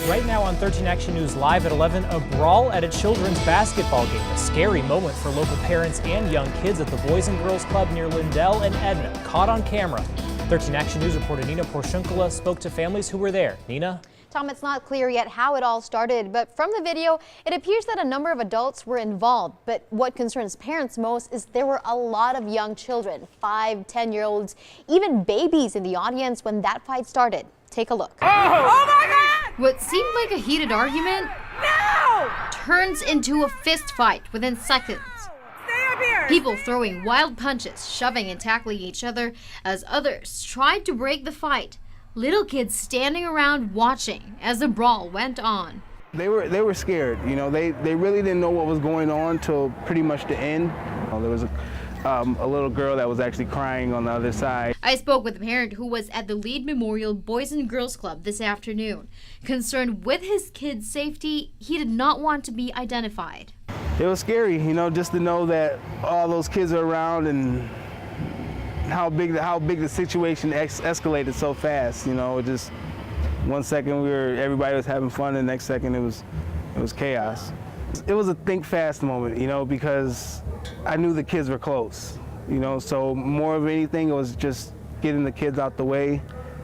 Right now on 13 Action News Live at 11, a brawl at a children's basketball game. A scary moment for local parents and young kids at the Boys and Girls Club near Lindell and Edna, caught on camera. 13 Action News reporter Nina Porshunkala spoke to families who were there. Nina? Tom, it's not clear yet how it all started, but from the video, it appears that a number of adults were involved. But what concerns parents most is there were a lot of young children, 5, 10-year-olds, even babies in the audience when that fight started. Take a look. Oh my God! What seemed like a heated argument turns into a fist fight within seconds. Stay up here! People throwing wild punches, shoving and tackling each other as others tried to break the fight. Little kids standing around watching as the brawl went on. They were scared, you know, they really didn't know what was going on till pretty much the end. There was a little girl that was actually crying on the other side. I spoke with a parent who was at the Lead Memorial Boys and Girls Club this afternoon. Concerned with his kid's safety, he did not want to be identified. It was scary, you know, just to know that all those kids are around and how big the situation escalated so fast. You know, just 1 second everybody was having fun, and the next second it was chaos. It was a think fast moment, you know, because I knew the kids were close, you know, so more of anything it was just getting the kids out the way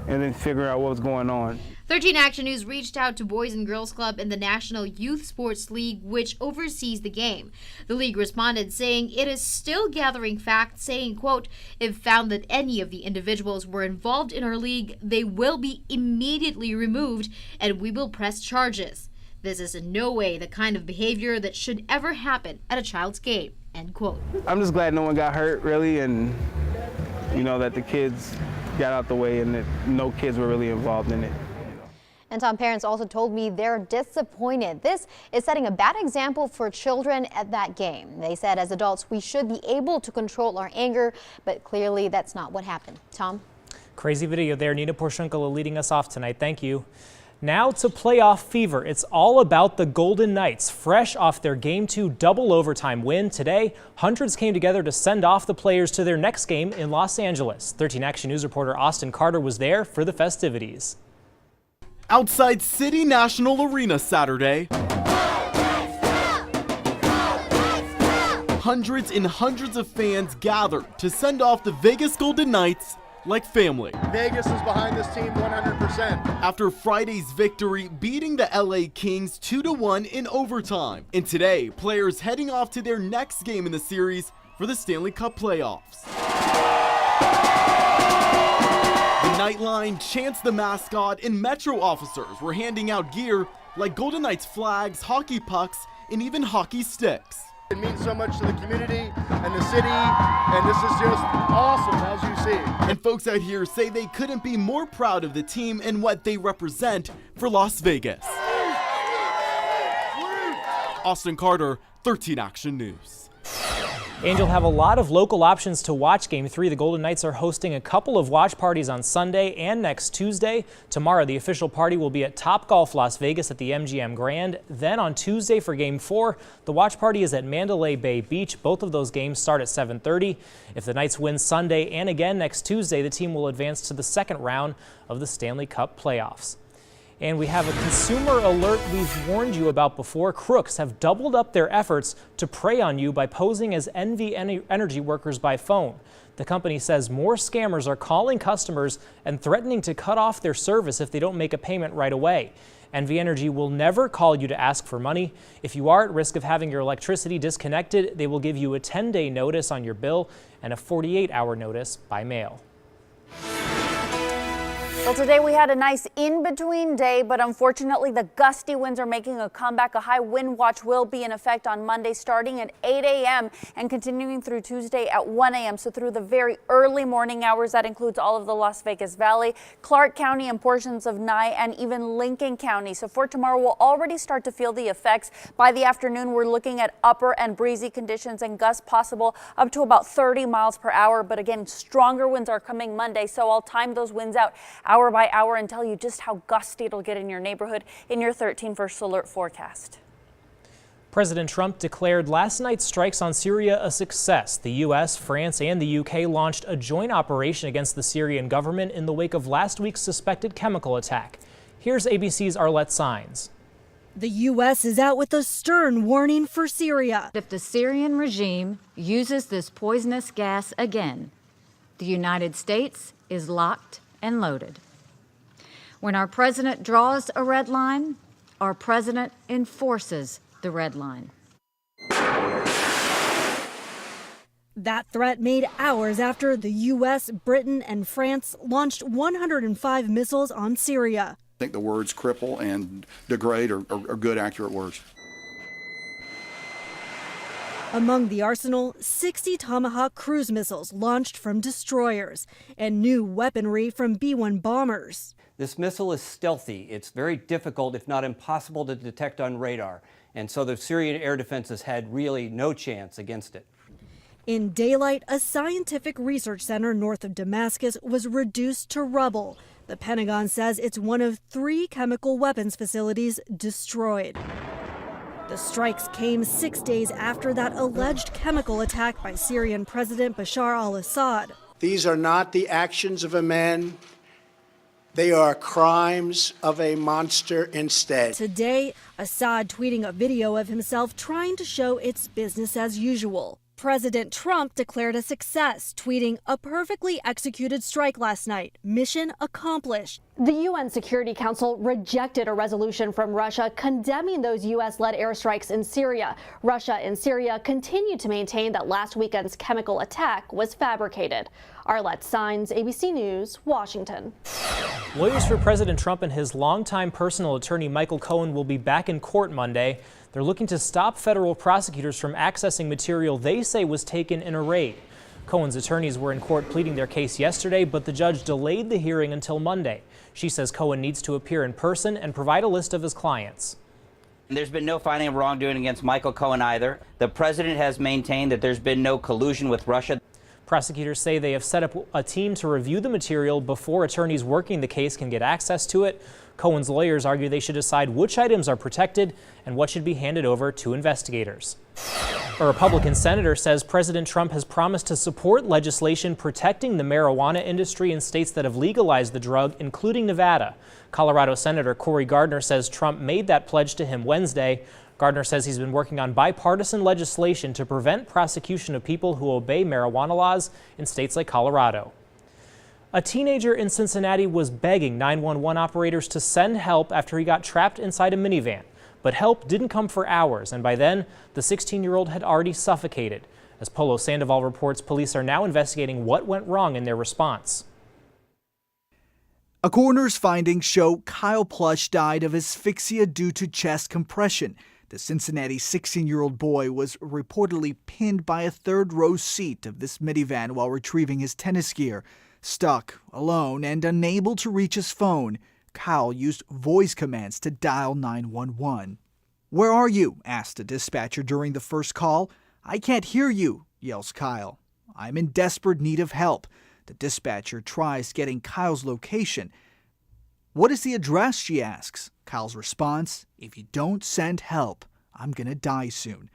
and then figuring out what was going on. 13 Action News reached out to Boys and Girls Club in the National Youth Sports League, which oversees the game. The league responded saying it is still gathering facts, saying, quote, if found that any of the individuals were involved in our league, they will be immediately removed and we will press charges. This is in no way the kind of behavior that should ever happen at a child's game, end quote. I'm just glad no one got hurt, really, and, you know, that the kids got out the way and that no kids were really involved in it. And Tom, parents also told me they're disappointed. This is setting a bad example for children at that game. They said as adults, we should be able to control our anger, but clearly that's not what happened. Tom? Crazy video there. Nina Porshunkala leading us off tonight. Thank you. Now to playoff fever. It's all about the Golden Knights. Fresh off their Game 2 double overtime win today, hundreds came together to send off the players to their next game in Los Angeles. 13 Action News reporter Austin Carter was there for the festivities. Outside City National Arena Saturday, hundreds and hundreds of fans gathered to send off the Vegas Golden Knights like family. Vegas is behind this team 100%. After Friday's victory, beating the LA Kings 2-1 in overtime. And today, players heading off to their next game in the series for the Stanley Cup playoffs. The Nightline chants the mascot, and Metro officers were handing out gear like Golden Knights flags, hockey pucks, and even hockey sticks. It means so much to the community and the city, and this is just awesome, as you see. And folks out here say they couldn't be more proud of the team and what they represent for Las Vegas. Austin Carter, 13 Action News. And you'll have a lot of local options to watch Game 3. The Golden Knights are hosting a couple of watch parties on Sunday and next Tuesday. Tomorrow, the official party will be at Topgolf Las Vegas at the MGM Grand. Then on Tuesday for Game 4, the watch party is at Mandalay Bay Beach. Both of those games start at 7:30. If the Knights win Sunday and again next Tuesday, the team will advance to the second round of the Stanley Cup playoffs. And we have a consumer alert we've warned you about before. Crooks have doubled up their efforts to prey on you by posing as NV Energy workers by phone. The company says more scammers are calling customers and threatening to cut off their service if they don't make a payment right away. NV Energy will never call you to ask for money. If you are at risk of having your electricity disconnected, they will give you a 10-day notice on your bill and a 48-hour notice by mail. Well, today we had a nice in-between day, but unfortunately the gusty winds are making a comeback. A high wind watch will be in effect on Monday starting at 8 a.m. and continuing through Tuesday at 1 a.m. So through the very early morning hours, that includes all of the Las Vegas Valley, Clark County, and portions of Nye, and even Lincoln County. So for tomorrow, we'll already start to feel the effects. By the afternoon, we're looking at upper and breezy conditions and gusts possible up to about 30 miles per hour. But again, stronger winds are coming Monday, so I'll time those winds out hour by hour and tell you just how gusty it'll get in your neighborhood in your 13 First Alert forecast. President Trump declared last night's strikes on Syria a success. The U.S., France, and the U.K. launched a joint operation against the Syrian government in the wake of last week's suspected chemical attack. Here's ABC's Arlette Saenz. The U.S. is out with a stern warning for Syria. If the Syrian regime uses this poisonous gas again, the United States is locked and loaded. When our president draws a red line, our president enforces the red line. That threat made hours after the U.S., Britain, and France launched 105 missiles on Syria. I think the words cripple and degrade are good, accurate words. Among the arsenal, 60 Tomahawk cruise missiles launched from destroyers and new weaponry from B-1 bombers. This missile is stealthy. It's very difficult, if not impossible, to detect on radar. And so the Syrian air defenses had really no chance against it. In daylight, a scientific research center north of Damascus was reduced to rubble. The Pentagon says it's one of 3 chemical weapons facilities destroyed. The strikes came 6 days after that alleged chemical attack by Syrian President Bashar al-Assad. These are not the actions of a man. They are crimes of a monster instead. Today, Assad tweeting a video of himself trying to show it's business as usual. President Trump declared a success, tweeting a perfectly executed strike last night. Mission accomplished. The UN Security Council rejected a resolution from Russia condemning those U.S.-led airstrikes in Syria. Russia and Syria continue to maintain that last weekend's chemical attack was fabricated. Arlette Saenz, ABC News, Washington. Lawyers for President Trump and his longtime personal attorney Michael Cohen will be back in court Monday. They're looking to stop federal prosecutors from accessing material they say was taken in a raid. Cohen's attorneys were in court pleading their case yesterday, but the judge delayed the hearing until Monday. She says Cohen needs to appear in person and provide a list of his clients. There's been no finding of wrongdoing against Michael Cohen either. The president has maintained that there's been no collusion with Russia. Prosecutors say they have set up a team to review the material before attorneys working the case can get access to it. Cohen's lawyers argue they should decide which items are protected and what should be handed over to investigators. A Republican senator says President Trump has promised to support legislation protecting the marijuana industry in states that have legalized the drug, including Nevada. Colorado Senator Cory Gardner says Trump made that pledge to him Wednesday. Gardner says he's been working on bipartisan legislation to prevent prosecution of people who obey marijuana laws in states like Colorado. A teenager in Cincinnati was begging 911 operators to send help after he got trapped inside a minivan. But help didn't come for hours, and by then, the 16-year-old had already suffocated. As Polo Sandoval reports, police are now investigating what went wrong in their response. A coroner's findings show Kyle Plush died of asphyxia due to chest compression. The Cincinnati 16-year-old boy was reportedly pinned by a third-row seat of this minivan while retrieving his tennis gear. Stuck, alone, and unable to reach his phone, Kyle used voice commands to dial 911. "Where are you?" asked a dispatcher during the first call. "I can't hear you," yells Kyle. "I'm in desperate need of help." The dispatcher tries getting Kyle's location. "What is the address?" she asks. Kyle's response, "If you don't send help, I'm gonna die soon."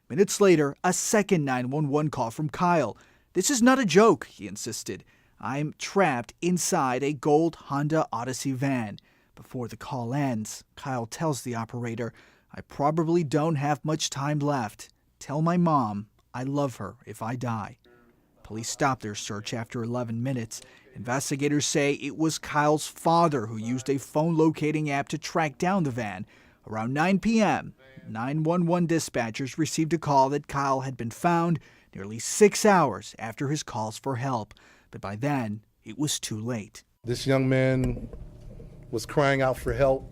Minutes later, a second 911 call from Kyle. "This is not a joke," he insisted. "I'm trapped inside a gold Honda Odyssey van." Before the call ends, Kyle tells the operator, "I probably don't have much time left. Tell my mom I love her if I die." Police stopped their search after 11 minutes. Investigators say it was Kyle's father who used a phone locating app to track down the van. Around 9 p.m., 911 dispatchers received a call that Kyle had been found nearly 6 hours after his calls for help. But by then, it was too late. This young man was crying out for help.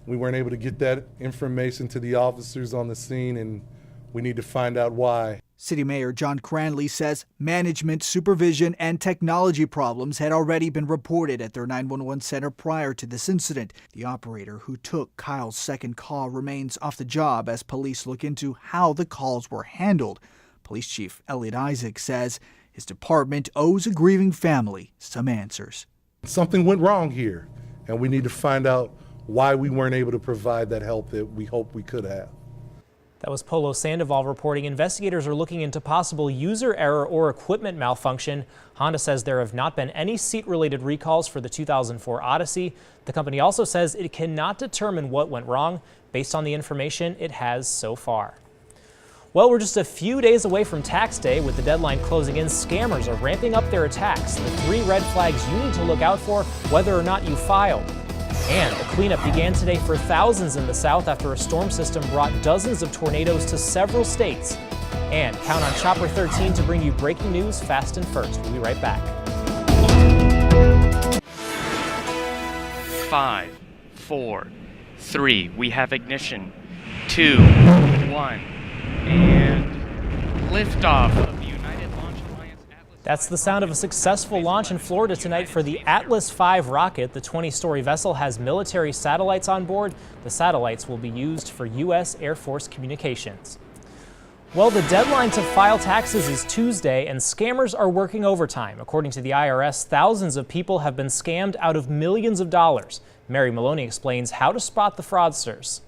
We weren't able to get that information to the officers on the scene, and we need to find out why. City Mayor John Cranley says management, supervision, and technology problems had already been reported at their 911 center prior to this incident. The operator who took Kyle's second call remains off the job as police look into how the calls were handled. Police Chief Elliot Isaac says his department owes a grieving family some answers. Something went wrong here, and we need to find out why we weren't able to provide that help that we hoped we could have. That was Polo Sandoval reporting investigators are looking into possible user error or equipment malfunction. Honda says there have not been any seat-related recalls for the 2004 Odyssey. The company also says it cannot determine what went wrong based on the information it has so far. Well, we're just a few days away from tax day. With the deadline closing in, scammers are ramping up their attacks. The 3 red flags you need to look out for, whether or not you filed. And a cleanup began today for thousands in the South after a storm system brought dozens of tornadoes to several states. And count on Chopper 13 to bring you breaking news fast and first. We'll be right back. 5, 4, 3, we have ignition. 2, 1, and liftoff of the United Launch Alliance Atlas. That's the sound of a successful launch in Florida tonight for the Atlas V rocket. The 20-story vessel has military satellites on board. The satellites will be used for U.S. Air Force communications. Well, the deadline to file taxes is Tuesday, and scammers are working overtime. According to the IRS, thousands of people have been scammed out of millions of dollars. Mary Maloney explains how to spot the fraudsters.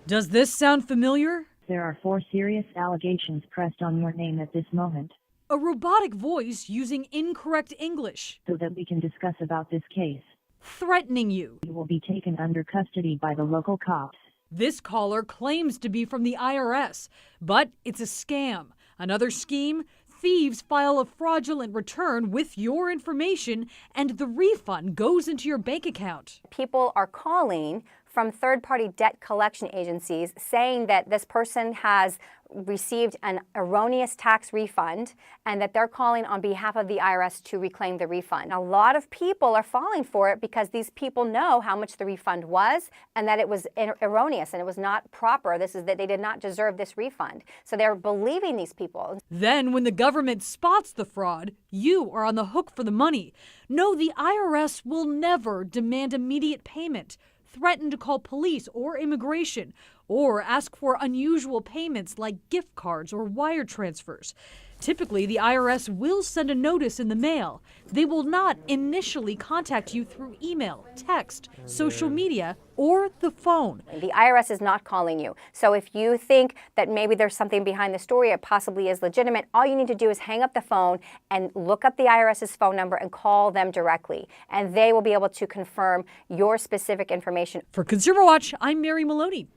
Does this sound familiar? There are 4 serious allegations pressed on your name at this moment. A robotic voice using incorrect English. So that we can discuss about this case. Threatening you. You will be taken under custody by the local cops. This caller claims to be from the IRS, but it's a scam. Another scheme? Thieves file a fraudulent return with your information and the refund goes into your bank account. People are calling from third-party debt collection agencies saying that this person has received an erroneous tax refund and that they're calling on behalf of the IRS to reclaim the refund. A lot of people are falling for it because these people know how much the refund was and that it was erroneous and it was not proper. This is that they did not deserve this refund. So they're believing these people. Then when the government spots the fraud, you are on the hook for the money. No, the IRS will never demand immediate payment, threaten to call police or immigration, or ask for unusual payments like gift cards or wire transfers. Typically, the IRS will send a notice in the mail. They will not initially contact you through email, text, social media, or the phone. The IRS is not calling you. So if you think that maybe there's something behind the story, it possibly is legitimate, all you need to do is hang up the phone and look up the IRS's phone number and call them directly. And they will be able to confirm your specific information. For Consumer Watch, I'm Mary Maloney.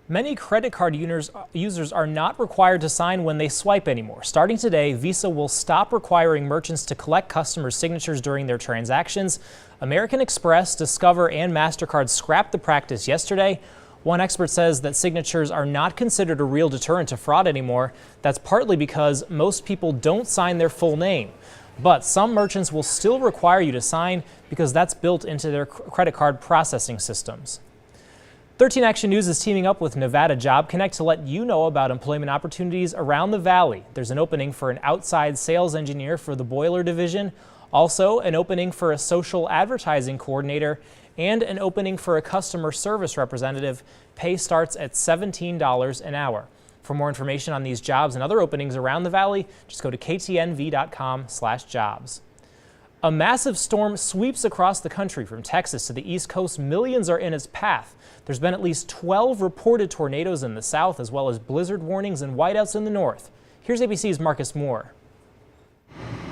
Many credit card users are not required to sign when they swipe anymore. Starting today, Visa will stop requiring merchants to collect customers' signatures during their transactions. American Express, Discover, and MasterCard scrapped the practice yesterday. One expert says that signatures are not considered a real deterrent to fraud anymore. That's partly because most people don't sign their full name. But some merchants will still require you to sign because that's built into their credit card processing systems. 13 Action News is teaming up with Nevada Job Connect to let you know about employment opportunities around the valley. There's an opening for an outside sales engineer for the boiler division, also an opening for a social advertising coordinator, and an opening for a customer service representative. Pay starts at $17 an hour. For more information on these jobs and other openings around the valley, just go to ktnv.com/jobs. A massive storm sweeps across the country from Texas to the East Coast. Millions are in its path. There's been at least 12 reported tornadoes in the south, as well as blizzard warnings and whiteouts in the north. Here's ABC's Marcus Moore.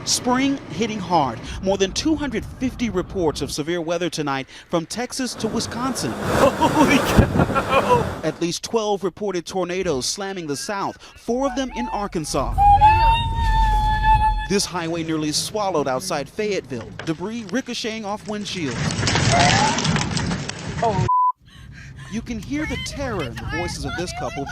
Spring hitting hard. More than 250 reports of severe weather tonight from Texas to Wisconsin. Holy cow! At least 12 reported tornadoes slamming the south, 4 of them in Arkansas. This highway nearly swallowed outside Fayetteville, debris ricocheting off windshields. Oh. You can hear the terror in the voices of this couple,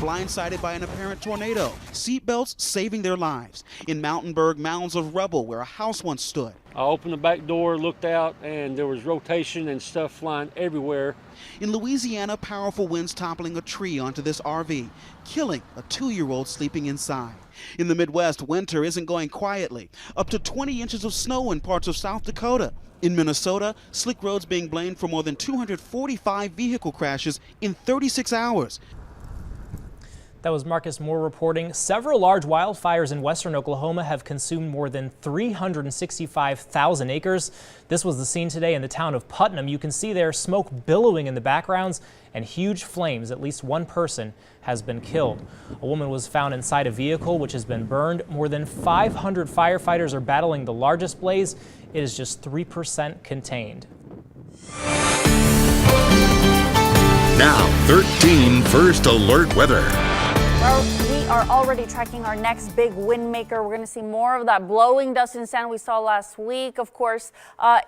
blindsided by an apparent tornado. Seatbelts saving their lives. In Mountainburg, mounds of rubble where a house once stood. I opened the back door, looked out, and there was rotation and stuff flying everywhere. In Louisiana, powerful winds toppling a tree onto this RV, killing a 2-year-old sleeping inside. In the Midwest, winter isn't going quietly. Up to 20 inches of snow in parts of South Dakota. In Minnesota, slick roads being blamed for more than 245 vehicle crashes in 36 hours. That was Marcus Moore reporting. Several large wildfires in western Oklahoma have consumed more than 365,000 acres. This was the scene today in the town of Putnam. You can see there smoke billowing in the backgrounds and huge flames. At least one person has been killed. A woman was found inside a vehicle which has been burned. More than 500 firefighters are battling the largest blaze. It is just 3% contained. Now, 13 First Alert weather. Well, we are already tracking our next big wind maker. We're going to see more of that blowing dust and sand we saw last week. Of course,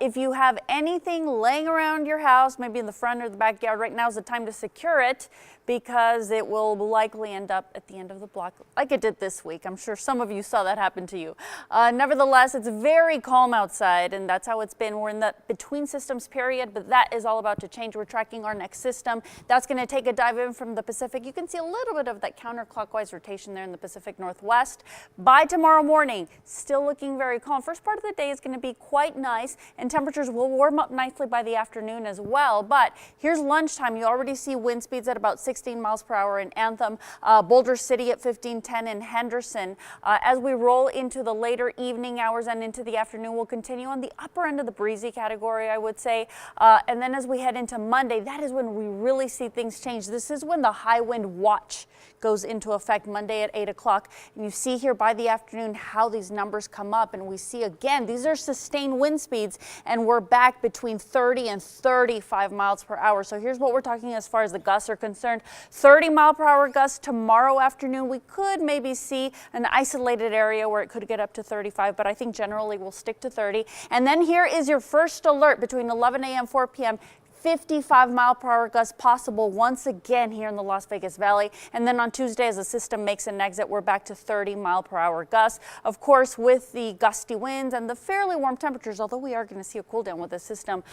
if you have anything laying around your house, maybe in the front or the backyard, right now is the time to secure it, because it will likely end up at the end of the block like it did this week. I'm sure some of you saw that happen to you. Nevertheless, it's very calm outside, and that's how it's been. We're in the between systems period, but that is all about to change. We're tracking our next system. That's going to take a dive in from the Pacific. You can see a little bit of that counterclockwise rotation there in the Pacific Northwest. By tomorrow morning, still looking very calm. First part of the day is going to be quite nice, and temperatures will warm up nicely by the afternoon as well. But here's lunchtime. You already see wind speeds at about 16 miles per hour in Anthem, Boulder City at 15-10 in Henderson. As we roll into the later evening hours and into the afternoon, we'll continue on the upper end of the breezy category, I would say. And then as we head into Monday, that is when we really see things change. This is when the high wind watch goes into effect Monday at 8 o'clock. And you see here by the afternoon how these numbers come up. And we see again, these are sustained wind speeds, and we're back between 30 and 35 miles per hour. So here's what we're talking as far as the gusts are concerned. 30 mile per hour gusts tomorrow afternoon. We could maybe see an isolated area where it could get up to 35, but I think generally we'll stick to 30. And then here is your first alert between 11 a.m. 4 p.m. 55 mile per hour gusts possible once again here in the Las Vegas Valley. And then on Tuesday, as the system makes an exit, we're back to 30 mile per hour gusts. Of course, with the gusty winds and the fairly warm temperatures, although we are going to see a cool down with the system,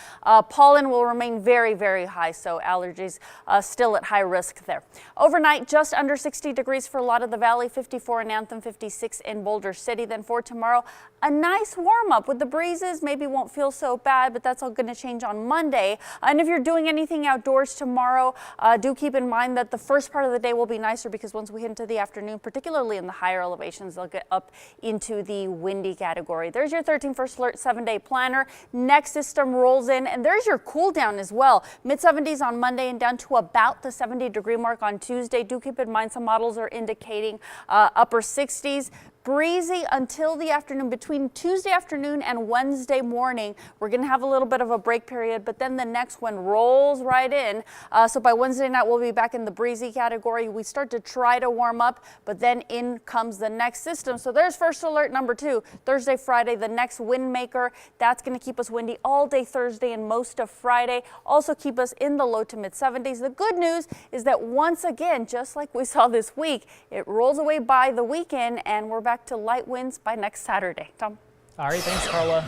pollen will remain very, very high. So allergies still at high risk there. Overnight, just under 60 degrees for a lot of the valley, 54 in Anthem, 56 in Boulder City. Then for tomorrow, a nice warm up with the breezes. Maybe won't feel so bad, but that's all going to change on Monday. And if you're doing anything outdoors tomorrow, do keep in mind that the first part of the day will be nicer, because once we hit into the afternoon, particularly in the higher elevations, they'll get up into the windy category. There's your 13 First Alert 7-day planner. Next system rolls in, and there's your cool down as well. Mid-70s on Monday and down to about the 70-degree mark on Tuesday. Do keep in mind some models are indicating upper 60s. Breezy until the afternoon. Between Tuesday afternoon and Wednesday morning, we're going to have a little bit of a break period, but then the next one rolls right in. So by Wednesday night, we'll be back in the breezy category. We start to try to warm up, but then in comes the next system. So there's First Alert number 2. Thursday, Friday, the next wind maker. That's going to keep us windy all day Thursday and most of Friday. Also keep us in the low to mid 70s. The good news is that once again, just like we saw this week, it rolls away by the weekend, and we're back to light winds by next Saturday. Tom? All right, thanks, Carla.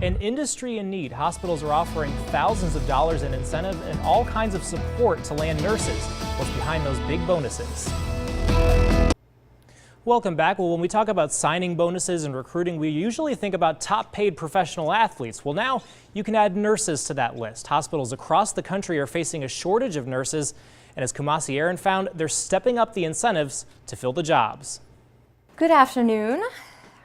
An industry in need. Hospitals are offering thousands of dollars in incentive and all kinds of support to land nurses. What's behind those big bonuses? Welcome back. Well, when we talk about signing bonuses and recruiting, we usually think about top paid professional athletes. Well, now you can add nurses to that list. Hospitals across the country are facing a shortage of nurses, and as Kumasi Aaron found, they're stepping up the incentives to fill the jobs. Good afternoon.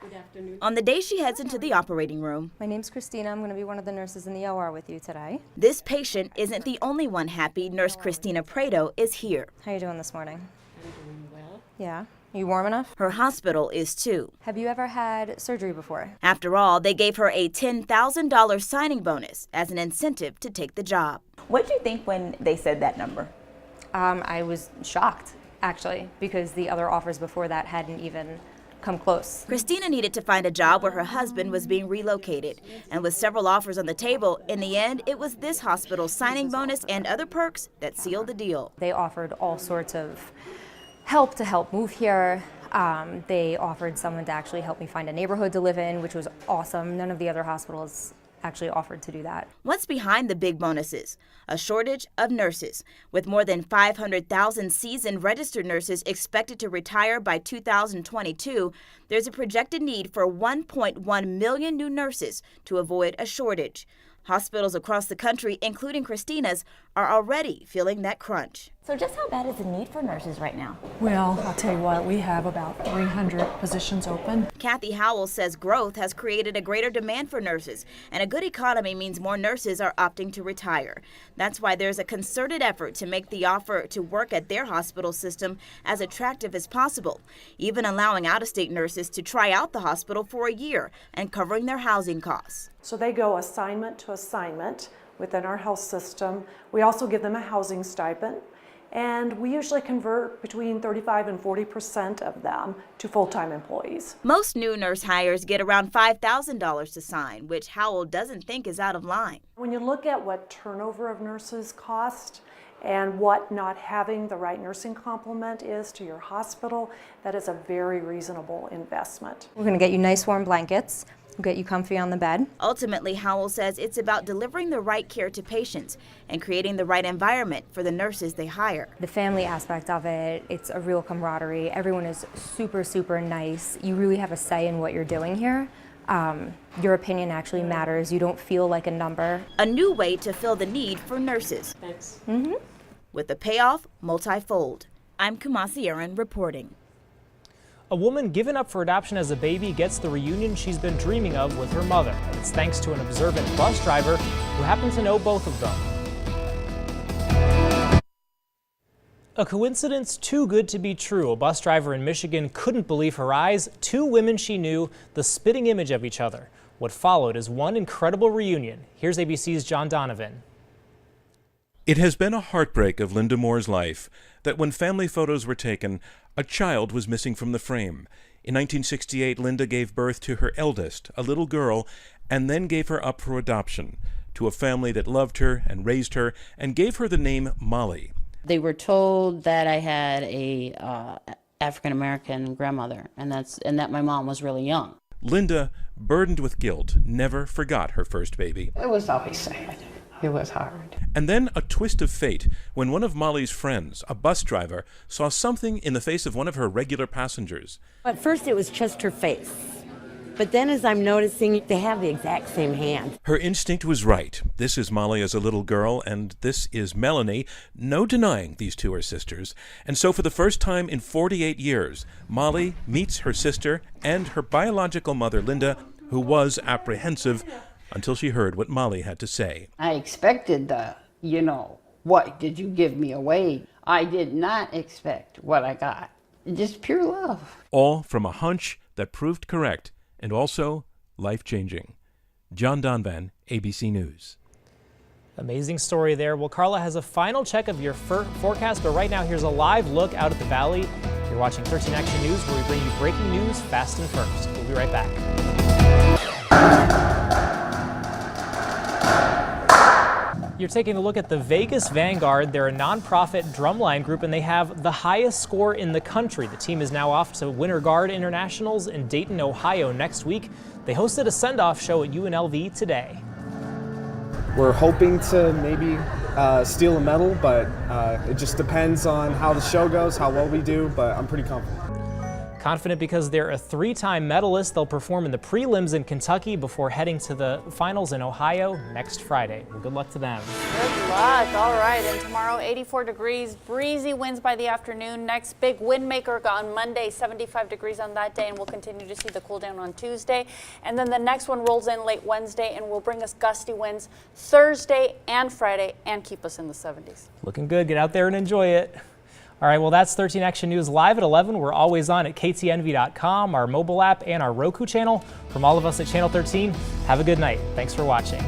Good afternoon. On the day she heads into the operating room. My name's Christina. I'm going to be one of the nurses in the OR with you today. This patient isn't the only one happy. Nurse Christina Prado is here. How are you doing this morning? I'm doing well. Yeah. Are you warm enough? Her hospital is too. Have you ever had surgery before? After all, they gave her a $10,000 signing bonus as an incentive to take the job. What did you think when they said that number? I was shocked, actually, because the other offers before that hadn't even come close. Christina needed to find a job where her husband was being relocated. And with several offers on the table, in the end, it was this hospital's signing bonus and other perks that sealed the deal. They offered all sorts of help to help move here. They offered someone to actually help me find a neighborhood to live in, which was awesome. None of the other hospitals actually offered to do that. What's behind the big bonuses? A shortage of nurses. With more than 500,000 seasoned registered nurses expected to retire by 2022, there's a projected need for 1.1 million new nurses to avoid a shortage. Hospitals across the country, including Christina's, are already feeling that crunch. So just how bad is the need for nurses right now? Well, I'll tell you what, we have about 300 positions open. Kathy Howell says growth has created a greater demand for nurses, and a good economy means more nurses are opting to retire. That's why there's a concerted effort to make the offer to work at their hospital system as attractive as possible, even allowing out-of-state nurses to try out the hospital for a year and covering their housing costs. So they go assignment to assignment within our health system. We also give them a housing stipend. And we usually convert between 35 and 40% of them to full-time employees. Most new nurse hires get around $5,000 to sign, which Howell doesn't think is out of line. When you look at what turnover of nurses cost and what not having the right nursing complement is to your hospital, that is a very reasonable investment. We're going to get you nice warm blankets. We'll get you comfy on the bed. Ultimately, Howell says it's about delivering the right care to patients and creating the right environment for the nurses they hire. The family aspect of it, it's a real camaraderie. Everyone is super, super nice. You really have a say in what you're doing here. Your opinion actually matters. You don't feel like a number. A new way to fill the need for nurses. Thanks. With the payoff multifold. I'm Kumasi Aaron reporting. A woman given up for adoption as a baby gets the reunion she's been dreaming of with her mother. And it's thanks to an observant bus driver who happened to know both of them. A coincidence too good to be true. A bus driver in Michigan couldn't believe her eyes. Two women she knew, the spitting image of each other. What followed is one incredible reunion. Here's ABC's John Donovan. It has been a heartbreak of Linda Moore's life that when family photos were taken, a child was missing from the frame. In 1968, Linda gave birth to her eldest, a little girl, and then gave her up for adoption to a family that loved her and raised her and gave her the name Molly. They were told that I had a African-American grandmother, and that my mom was really young. Linda, burdened with guilt, never forgot her first baby. It was always sad. It was hard. And then a twist of fate when one of Molly's friends, a bus driver, saw something in the face of one of her regular passengers. At first it was just her face, but then as I'm noticing, they have the exact same hand. Her instinct was right. This is Molly as a little girl, and this is Melanie. No denying these two are sisters. And so for the first time in 48 years, Molly meets her sister and her biological mother, Linda, who was apprehensive until she heard what Molly had to say. I expected what did you give me away? I did not expect what I got. Just pure love. All from a hunch that proved correct and also life-changing. John Donovan, ABC News. Amazing story there. Well, Carla has a final check of your forecast, but right now here's a live look out at the valley. You're watching 13 Action News, where we bring you breaking news fast and first. We'll be right back. You're taking a look at the Vegas Vanguard. They're a nonprofit drumline group, and they have the highest score in the country. The team is now off to Winter Guard Internationals in Dayton, Ohio next week. They hosted a send-off show at UNLV today. We're hoping to maybe steal a medal, but it just depends on how the show goes, how well we do, but I'm pretty confident. Confident because they're a three-time medalist. They'll perform in the prelims in Kentucky before heading to the finals in Ohio next Friday. Well, good luck to them. Good luck. All right. And tomorrow, 84 degrees, breezy winds by the afternoon. Next big wind maker on Monday, 75 degrees on that day, and we'll continue to see the cool down on Tuesday. And then the next one rolls in late Wednesday and will bring us gusty winds Thursday and Friday and keep us in the 70s. Looking good. Get out there and enjoy it. All right, well, that's 13 Action News live at 11. We're always on at ktnv.com, our mobile app, and our Roku channel. From all of us at Channel 13, have a good night. Thanks for watching.